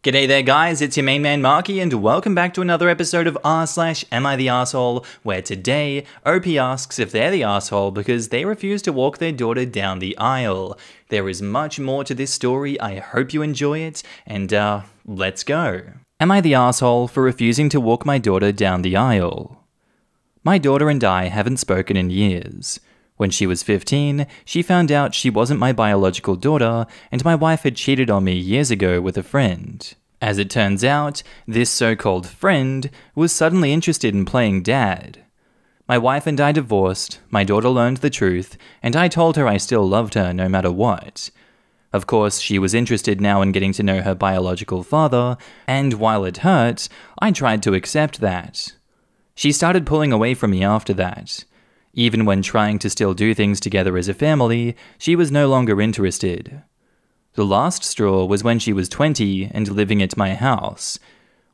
G'day there guys, it's your main man Marky and welcome back to another episode of r/Am I the Arsehole, where today OP asks if they're the asshole because they refuse to walk their daughter down the aisle. There is much more to this story, I hope you enjoy it, and let's go. Am I the asshole for refusing to walk my daughter down the aisle? My daughter and I haven't spoken in years. When she was 15, she found out she wasn't my biological daughter, and my wife had cheated on me years ago with a friend. As it turns out, this so-called friend was suddenly interested in playing dad. My wife and I divorced, my daughter learned the truth, and I told her I still loved her no matter what. Of course, she was interested now in getting to know her biological father, and while it hurt, I tried to accept that. She started pulling away from me after that. Even when trying to still do things together as a family, she was no longer interested. The last straw was when she was 20 and living at my house.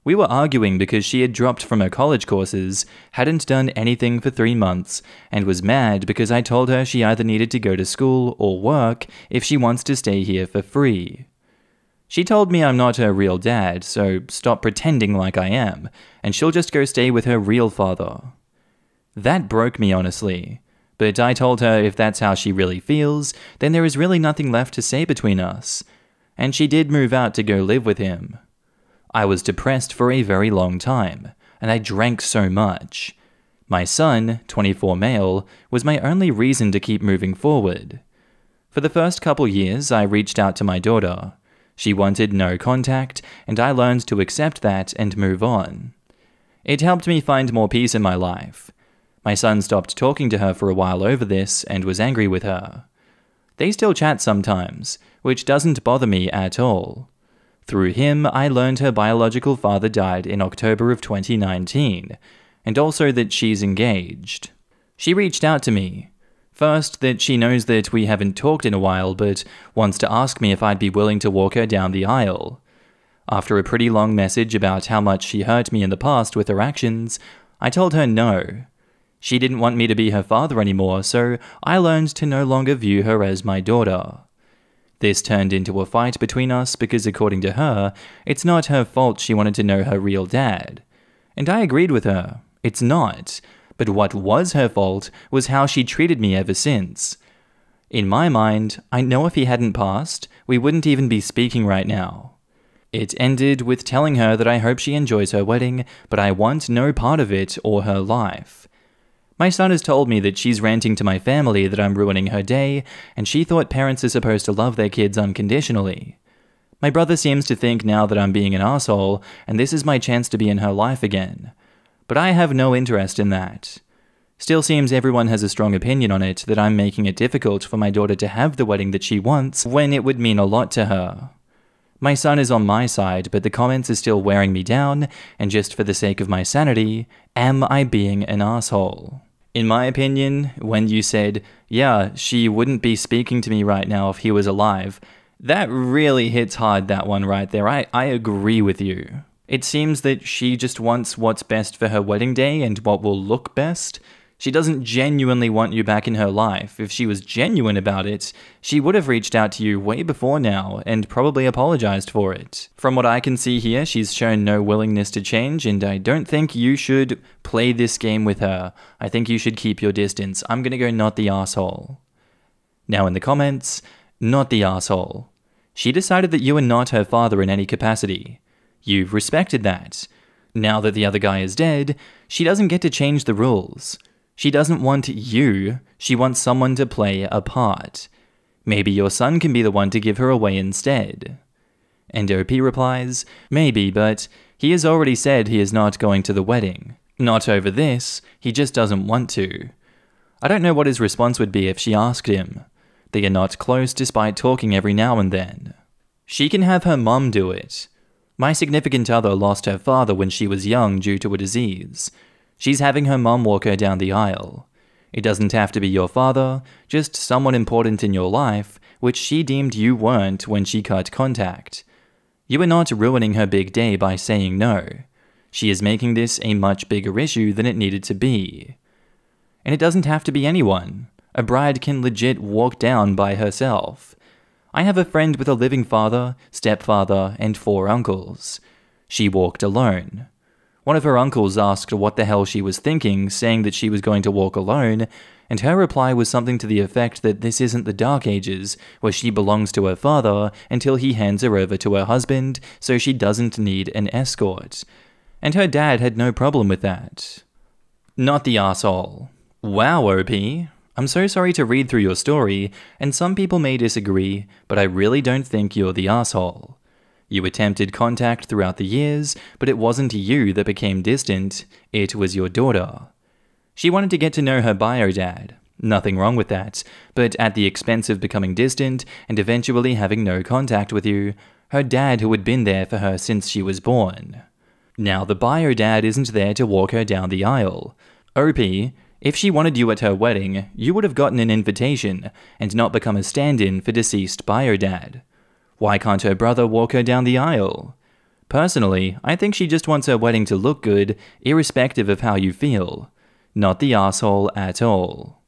We were arguing because she had dropped from her college courses, hadn't done anything for 3 months, and was mad because I told her she either needed to go to school or work if she wants to stay here for free. She told me I'm not her real dad, so stop pretending like I am, and she'll just go stay with her real father. That broke me, honestly, but I told her if that's how she really feels, then there is really nothing left to say between us, and she did move out to go live with him. I was depressed for a very long time, and I drank so much. My son, 24 male, was my only reason to keep moving forward. For the first couple years, I reached out to my daughter. She wanted no contact, and I learned to accept that and move on. It helped me find more peace in my life. My son stopped talking to her for a while over this and was angry with her. They still chat sometimes, which doesn't bother me at all. Through him, I learned her biological father died in October of 2019, and also that she's engaged. She reached out to me. First, that she knows that we haven't talked in a while, but wants to ask me if I'd be willing to walk her down the aisle. After a pretty long message about how much she hurt me in the past with her actions, I told her no. She didn't want me to be her father anymore, so I learned to no longer view her as my daughter. This turned into a fight between us because, according to her, it's not her fault she wanted to know her real dad. And I agreed with her. It's not. But what was her fault was how she treated me ever since. In my mind, I know if he hadn't passed, we wouldn't even be speaking right now. It ended with telling her that I hope she enjoys her wedding, but I want no part of it or her life. My son has told me that she's ranting to my family that I'm ruining her day, and she thought parents are supposed to love their kids unconditionally. My brother seems to think now that I'm being an asshole, and this is my chance to be in her life again. But I have no interest in that. Still seems everyone has a strong opinion on it that I'm making it difficult for my daughter to have the wedding that she wants when it would mean a lot to her. My son is on my side, but the comments are still wearing me down, and just for the sake of my sanity, am I being an asshole? In my opinion, when you said, yeah, she wouldn't be speaking to me right now if he was alive, that really hits hard, that one right there. I agree with you. It seems that she just wants what's best for her wedding day and what will look best. She doesn't genuinely want you back in her life. If she was genuine about it, she would have reached out to you way before now and probably apologized for it. From what I can see here, she's shown no willingness to change, and I don't think you should play this game with her. I think you should keep your distance. I'm gonna go not the asshole. Now in the comments, not the asshole. She decided that you are not her father in any capacity. You've respected that. Now that the other guy is dead, she doesn't get to change the rules. She doesn't want you, she wants someone to play a part. Maybe your son can be the one to give her away instead. And OP replies, maybe, but he has already said he is not going to the wedding. Not over this, he just doesn't want to. I don't know what his response would be if she asked him. They are not close despite talking every now and then. She can have her mum do it. My significant other lost her father when she was young due to a disease. She's having her mum walk her down the aisle. It doesn't have to be your father, just someone important in your life, which she deemed you weren't when she cut contact. You are not ruining her big day by saying no. She is making this a much bigger issue than it needed to be. And it doesn't have to be anyone. A bride can legit walk down by herself. I have a friend with a living father, stepfather, and 4 uncles. She walked alone. One of her uncles asked what the hell she was thinking, saying that she was going to walk alone, and her reply was something to the effect that this isn't the Dark Ages, where she belongs to her father until he hands her over to her husband, so she doesn't need an escort. And her dad had no problem with that. Not the asshole. Wow, OP. I'm so sorry to read through your story, and some people may disagree, but I really don't think you're the asshole. You attempted contact throughout the years, but it wasn't you that became distant, it was your daughter. She wanted to get to know her bio dad. Nothing wrong with that, but at the expense of becoming distant and eventually having no contact with you, her dad who had been there for her since she was born. Now the bio dad isn't there to walk her down the aisle. OP, if she wanted you at her wedding, you would have gotten an invitation and not become a stand-in for deceased bio dad. Why can't her brother walk her down the aisle? Personally, I think she just wants her wedding to look good, irrespective of how you feel. Not the asshole at all.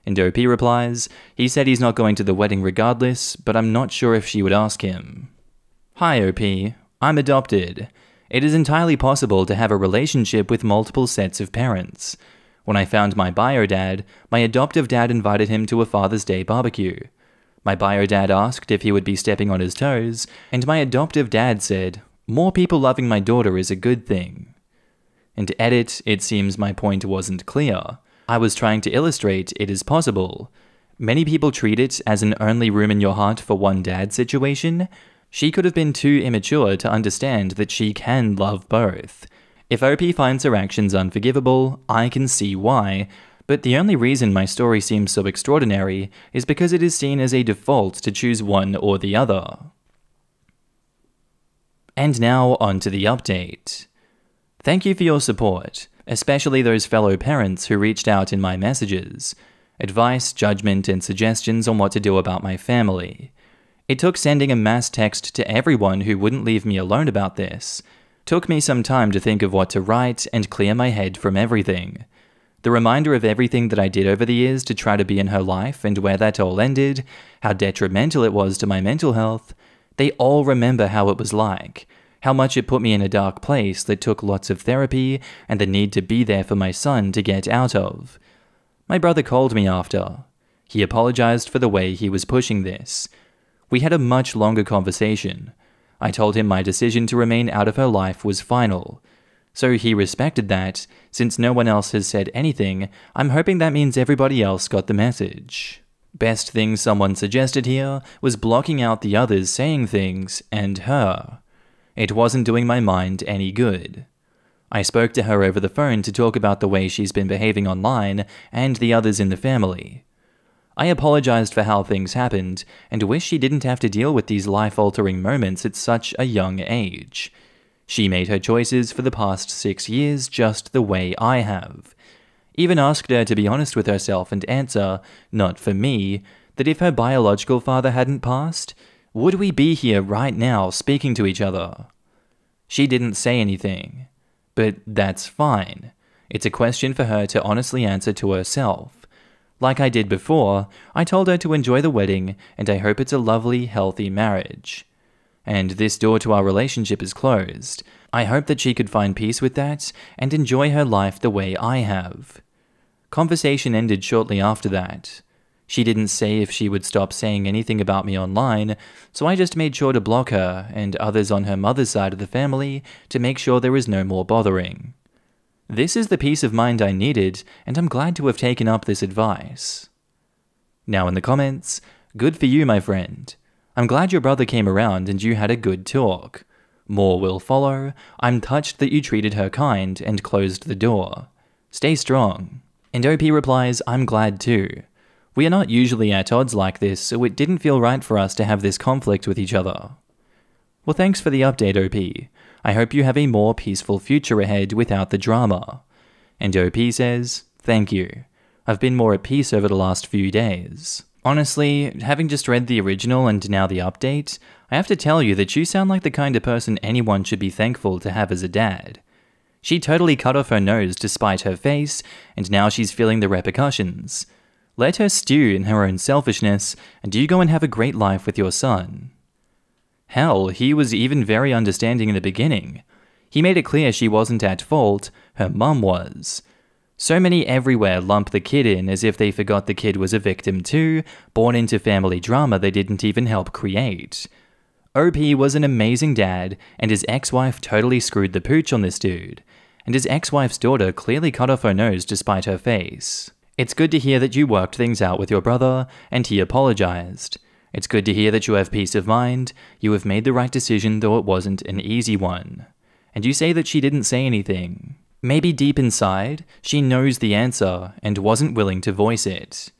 And OP replies, he said he's not going to the wedding regardless, but I'm not sure if she would ask him. Hi OP, I'm adopted. It is entirely possible to have a relationship with multiple sets of parents. When I found my bio dad, my adoptive dad invited him to a Father's Day barbecue. My bio dad asked if he would be stepping on his toes, and my adoptive dad said, more people loving my daughter is a good thing. And edit, it seems my point wasn't clear. I was trying to illustrate it is possible. Many people treat it as an only room in your heart for one dad situation. She could have been too immature to understand that she can love both. If OP finds her actions unforgivable, I can see why, but the only reason my story seems so extraordinary is because it is seen as a default to choose one or the other. And now on to the update. Thank you for your support, especially those fellow parents who reached out in my messages. Advice, judgment, and suggestions on what to do about my family. It took sending a mass text to everyone who wouldn't leave me alone about this. Took me some time to think of what to write and clear my head from everything. The reminder of everything that I did over the years to try to be in her life and where that all ended, how detrimental it was to my mental health, they all remember how it was like, how much it put me in a dark place that took lots of therapy and the need to be there for my son to get out of. My brother called me after. He apologized for the way he was pushing this. We had a much longer conversation. I told him my decision to remain out of her life was final. So he respected that. Since no one else has said anything, I'm hoping that means everybody else got the message. Best thing someone suggested here was blocking out the others saying things and her. It wasn't doing my mind any good. I spoke to her over the phone to talk about the way she's been behaving online and the others in the family. I apologized for how things happened, and wish she didn't have to deal with these life-altering moments at such a young age. She made her choices for the past 6 years just the way I have. Even asked her to be honest with herself and answer, not for me, that if her biological father hadn't passed, would we be here right now speaking to each other? She didn't say anything, but that's fine. It's a question for her to honestly answer to herself. Like I did before, I told her to enjoy the wedding, and I hope it's a lovely, healthy marriage. And this door to our relationship is closed. I hope that she could find peace with that, and enjoy her life the way I have. Conversation ended shortly after that. She didn't say if she would stop saying anything about me online, so I just made sure to block her and others on her mother's side of the family to make sure there was no more bothering. This is the peace of mind I needed, and I'm glad to have taken up this advice. Now in the comments, good for you, my friend. I'm glad your brother came around and you had a good talk. More will follow. I'm touched that you treated her kind and closed the door. Stay strong. And OP replies, I'm glad too. We are not usually at odds like this, so it didn't feel right for us to have this conflict with each other. Well, thanks for the update, OP. I hope you have a more peaceful future ahead without the drama. And OP says, thank you. I've been more at peace over the last few days. Honestly, having just read the original and now the update, I have to tell you that you sound like the kind of person anyone should be thankful to have as a dad. She totally cut off her nose to spite her face, and now she's feeling the repercussions. Let her stew in her own selfishness, and you go and have a great life with your son. Hell, he was even very understanding in the beginning. He made it clear she wasn't at fault, her mum was. So many everywhere lump the kid in as if they forgot the kid was a victim too, born into family drama they didn't even help create. OP was an amazing dad, and his ex-wife totally screwed the pooch on this dude. And his ex-wife's daughter clearly cut off her nose to spite her face. It's good to hear that you worked things out with your brother, and he apologized. It's good to hear that you have peace of mind, you have made the right decision though it wasn't an easy one. And you say that she didn't say anything. Maybe deep inside, she knows the answer and wasn't willing to voice it.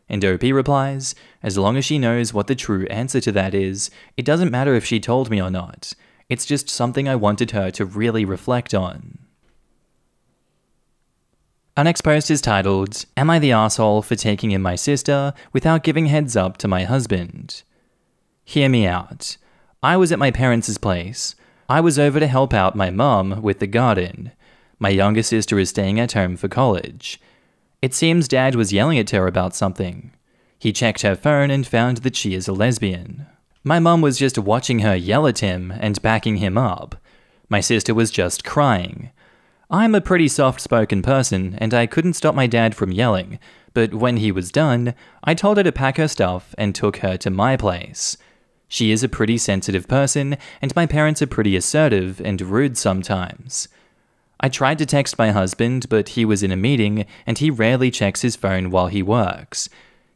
And OP replies, as long as she knows what the true answer to that is, it doesn't matter if she told me or not. It's just something I wanted her to really reflect on. Our next post is titled, Am I the asshole for taking in my sister without giving heads up to my husband? Hear me out. I was at my parents' place. I was over to help out my mum with the garden. My younger sister is staying at home for college. It seems Dad was yelling at her about something. He checked her phone and found that she is a lesbian. My mum was just watching her yell at him and backing him up. My sister was just crying. I'm a pretty soft-spoken person, and I couldn't stop my dad from yelling, but when he was done, I told her to pack her stuff and took her to my place. She is a pretty sensitive person, and my parents are pretty assertive and rude sometimes. I tried to text my husband, but he was in a meeting, and he rarely checks his phone while he works.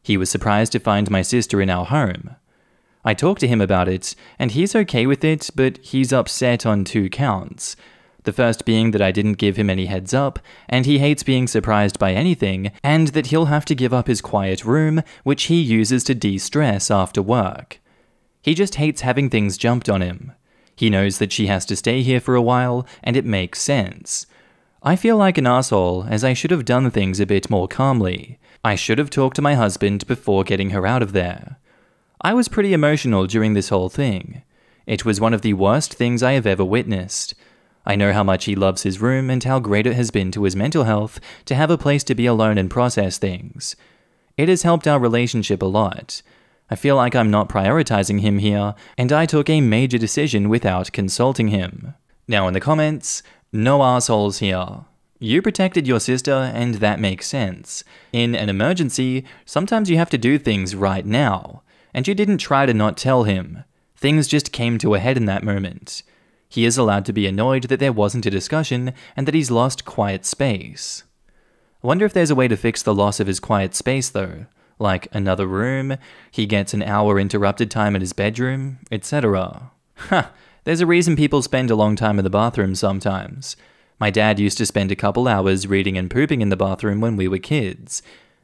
He was surprised to find my sister in our home. I talked to him about it, and he's okay with it, but he's upset on 2 counts. The first being that I didn't give him any heads up, and he hates being surprised by anything, and that he'll have to give up his quiet room, which he uses to de-stress after work. He just hates having things jumped on him. He knows that she has to stay here for a while, and it makes sense. I feel like an asshole, as I should have done things a bit more calmly. I should have talked to my husband before getting her out of there. I was pretty emotional during this whole thing. It was one of the worst things I have ever witnessed. I know how much he loves his room and how great it has been to his mental health to have a place to be alone and process things. It has helped our relationship a lot. I feel like I'm not prioritizing him here, and I took a major decision without consulting him. Now in the comments, no assholes here. You protected your sister, and that makes sense. In an emergency, sometimes you have to do things right now, and you didn't try to not tell him. Things just came to a head in that moment. He is allowed to be annoyed that there wasn't a discussion and that he's lost quiet space. I wonder if there's a way to fix the loss of his quiet space though. Like another room, he gets an hour interrupted time in his bedroom, etc. There's a reason people spend a long time in the bathroom sometimes. My dad used to spend a couple hours reading and pooping in the bathroom when we were kids.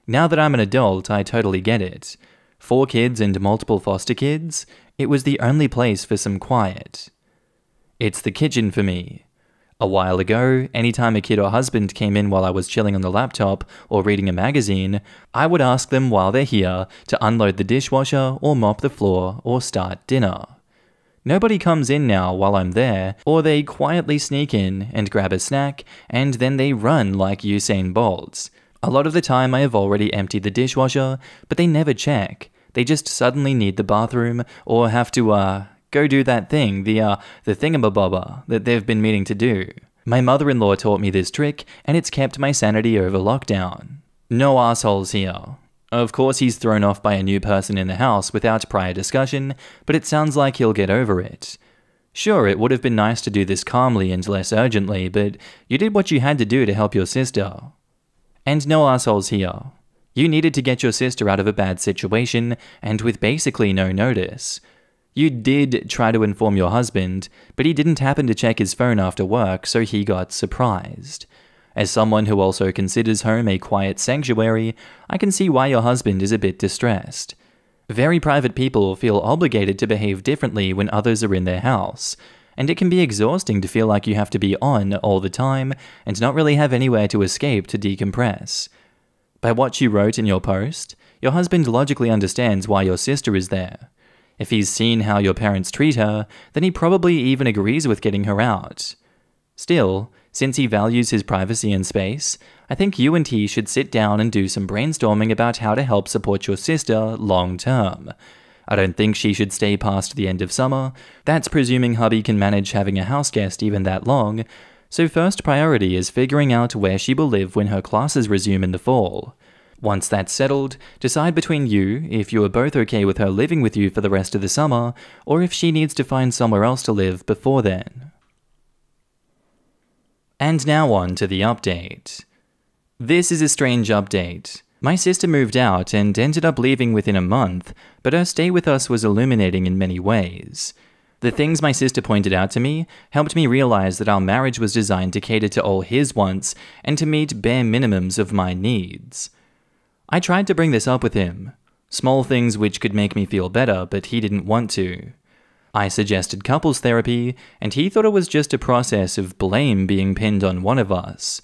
Now that I'm an adult, I totally get it. 4 kids and multiple foster kids, it was the only place for some quiet. It's the kitchen for me. A while ago, anytime a kid or husband came in while I was chilling on the laptop or reading a magazine, I would ask them while they're here to unload the dishwasher or mop the floor or start dinner. Nobody comes in now while I'm there, or they quietly sneak in and grab a snack, and then they run like Usain Bolt. A lot of the time I have already emptied the dishwasher, but they never check. They just suddenly need the bathroom or have to, go do that thing, the thingamabobber that they've been meaning to do. My mother-in-law taught me this trick, and it's kept my sanity over lockdown. No assholes here. Of course he's thrown off by a new person in the house without prior discussion, but it sounds like he'll get over it. Sure, it would have been nice to do this calmly and less urgently, but you did what you had to do to help your sister. And no assholes here. You needed to get your sister out of a bad situation, and with basically no notice. You did try to inform your husband, but he didn't happen to check his phone after work, so he got surprised. As someone who also considers home a quiet sanctuary, I can see why your husband is a bit distressed. Very private people feel obligated to behave differently when others are in their house, and it can be exhausting to feel like you have to be on all the time and not really have anywhere to escape to decompress. By what you wrote in your post, your husband logically understands why your sister is there. If he's seen how your parents treat her, then he probably even agrees with getting her out. Still, Since he values his privacy and space, I think you and he should sit down and do some brainstorming about how to help support your sister long term. I don't think she should stay past the end of summer. That's presuming hubby can manage having a house guest even that long. So first priority is figuring out where she will live when her classes resume in the fall. Once that's settled, decide between you if you are both okay with her living with you for the rest of the summer, or if she needs to find somewhere else to live before then. And now on to the update. This is a strange update. My sister moved out and ended up leaving within a month, but her stay with us was illuminating in many ways. The things my sister pointed out to me helped me realize that our marriage was designed to cater to all his wants and to meet bare minimums of my needs. I tried to bring this up with him. Small things which could make me feel better, but he didn't want to. I suggested couples therapy, and he thought it was just a process of blame being pinned on one of us.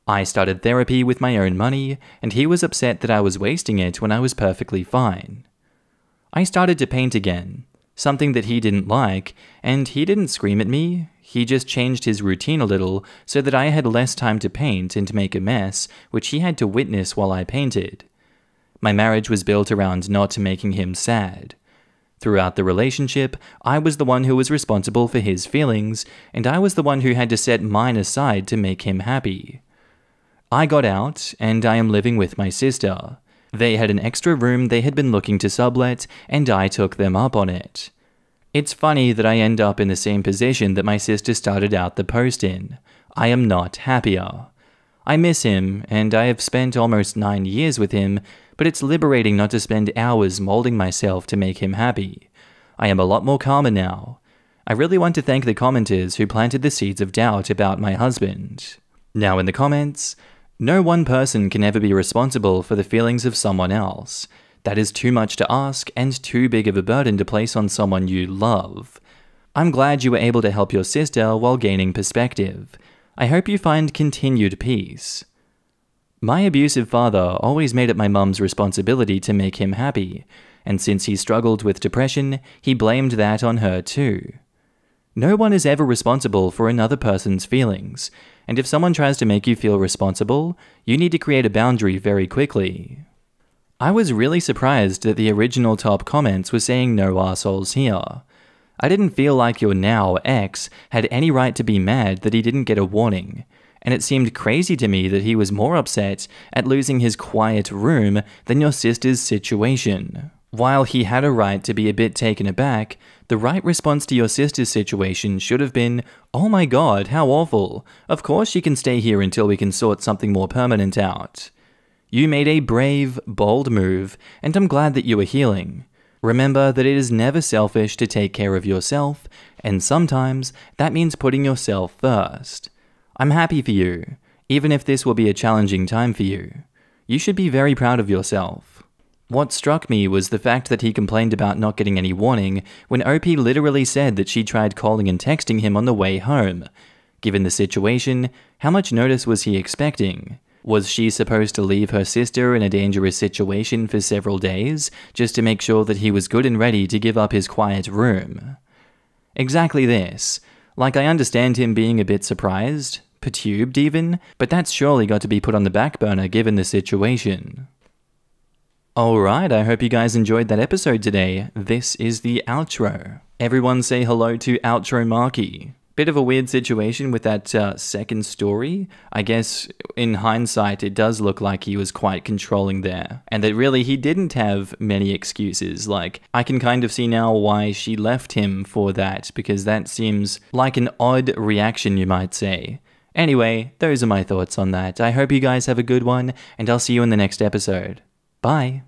I started therapy with my own money, and he was upset that I was wasting it when I was perfectly fine. I started to paint again, something that he didn't like, and he didn't scream at me. He just changed his routine a little so that I had less time to paint and to make a mess, which he had to witness while I painted. My marriage was built around not making him sad. Throughout the relationship, I was the one who was responsible for his feelings, and I was the one who had to set mine aside to make him happy. I got out, and I am living with my sister. They had an extra room they had been looking to sublet, and I took them up on it. It's funny that I end up in the same position that my sister started out the post in. I am not happier. I miss him, and I have spent almost 9 years with him, but it's liberating not to spend hours molding myself to make him happy. I am a lot more calmer now. I really want to thank the commenters who planted the seeds of doubt about my husband. Now in the comments, no one person can ever be responsible for the feelings of someone else. That is too much to ask and too big of a burden to place on someone you love. I'm glad you were able to help your sister while gaining perspective. I hope you find continued peace. My abusive father always made it my mum's responsibility to make him happy, and since he struggled with depression, he blamed that on her too. No one is ever responsible for another person's feelings, and if someone tries to make you feel responsible, you need to create a boundary very quickly. I was really surprised that the original top comments were saying no assholes here. I didn't feel like your now ex had any right to be mad that he didn't get a warning, and it seemed crazy to me that he was more upset at losing his quiet room than your sister's situation. While he had a right to be a bit taken aback, the right response to your sister's situation should have been, "Oh my god, how awful. Of course she can stay here until we can sort something more permanent out." You made a brave, bold move, and I'm glad that you are healing. Remember that it is never selfish to take care of yourself, and sometimes that means putting yourself first. I'm happy for you, even if this will be a challenging time for you. You should be very proud of yourself. What struck me was the fact that he complained about not getting any warning when OP literally said that she tried calling and texting him on the way home. Given the situation, how much notice was he expecting? Was she supposed to leave her sister in a dangerous situation for several days, just to make sure that he was good and ready to give up his quiet room? Exactly this. Like, I understand him being a bit surprised, perturbed even, but that's surely got to be put on the back burner given the situation. Alright, I hope you guys enjoyed that episode today. This is the outro. Everyone say hello to Outro Marky. Bit of a weird situation with that second story. I guess in hindsight it does look like he was quite controlling there, and that really he didn't have many excuses. Like, I can kind of see now why she left him for that, because that seems like an odd reaction, you might say. Anyway, those are my thoughts on that. I hope you guys have a good one, and I'll see you in the next episode. Bye!